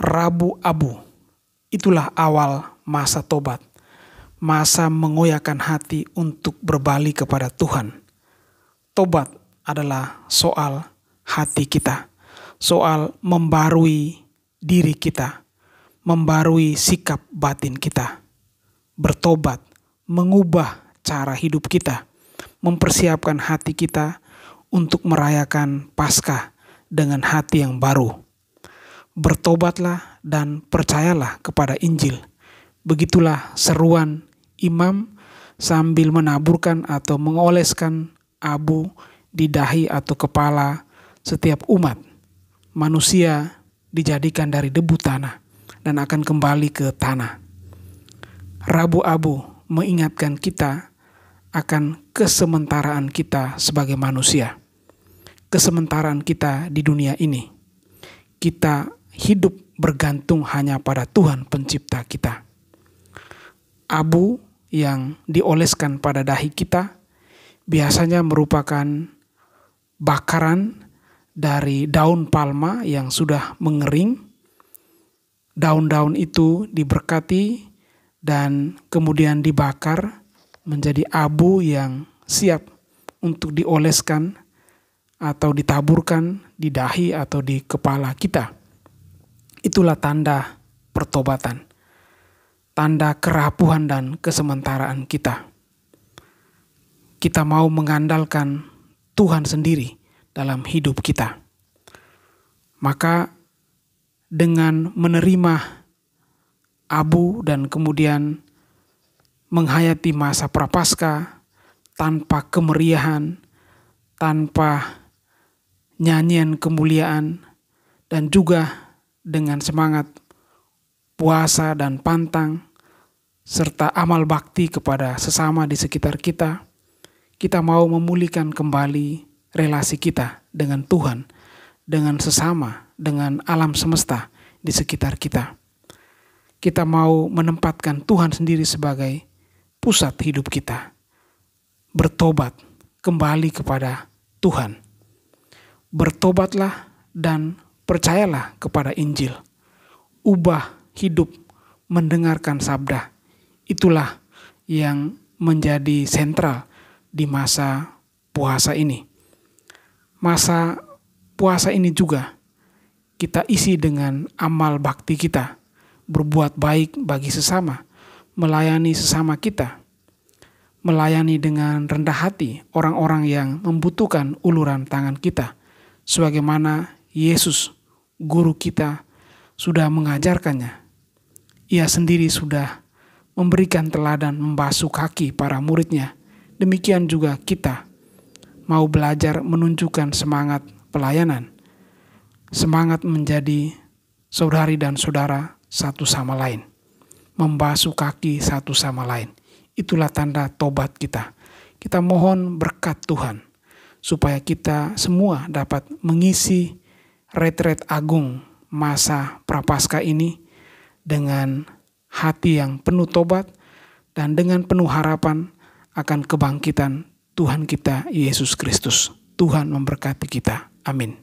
Rabu Abu. Itulah awal masa tobat, masa mengoyakkan hati untuk berbalik kepada Tuhan. Tobat adalah soal hati kita, soal membarui diri kita, membarui sikap batin kita. Bertobat, mengubah cara hidup kita, mempersiapkan hati kita untuk merayakan Paskah dengan hati yang baru. Bertobatlah dan percayalah kepada Injil. Begitulah seruan imam sambil menaburkan atau mengoleskan abu di dahi atau kepala setiap umat. Manusia dijadikan dari debu tanah dan akan kembali ke tanah. Rabu Abu mengingatkan kita akan kesementaraan kita sebagai manusia. Kesementaraan kita di dunia ini. Kita hidup bergantung hanya pada Tuhan pencipta kita. Abu yang dioleskan pada dahi kita biasanya merupakan bakaran dari daun palma yang sudah mengering. Daun-daun itu diberkati dan kemudian dibakar menjadi abu yang siap untuk dioleskan atau ditaburkan di dahi atau di kepala kita. Itulah tanda pertobatan, tanda kerapuhan dan kesementaraan kita. Kita mau mengandalkan Tuhan sendiri dalam hidup kita. Maka dengan menerima abu dan kemudian menghayati masa Prapaskah tanpa kemeriahan, tanpa nyanyian kemuliaan, dan juga dengan semangat puasa dan pantang, serta amal bakti kepada sesama di sekitar kita, kita mau memulihkan kembali relasi kita dengan Tuhan, dengan sesama, dengan alam semesta di sekitar kita. Kita mau menempatkan Tuhan sendiri sebagai pusat hidup kita. Bertobat kembali kepada Tuhan. Bertobatlah dan percayalah kepada Injil. Ubah hidup mendengarkan sabda. Itulah yang menjadi sentral di masa puasa ini. Masa puasa ini juga kita isi dengan amal bakti kita. Berbuat baik bagi sesama, melayani sesama kita, melayani dengan rendah hati orang-orang yang membutuhkan uluran tangan kita. Sebagaimana Yesus, guru kita, sudah mengajarkannya. Ia sendiri sudah memberikan teladan membasuh kaki para muridnya. Demikian juga kita mau belajar menunjukkan semangat pelayanan. Semangat menjadi saudari dan saudara satu sama lain. Membasuh kaki satu sama lain. Itulah tanda tobat kita. Kita mohon berkat Tuhan supaya kita semua dapat mengisi retret agung masa Prapaskah ini dengan hati yang penuh tobat dan dengan penuh harapan akan kebangkitan Tuhan kita Yesus Kristus. Tuhan memberkati kita. Amin.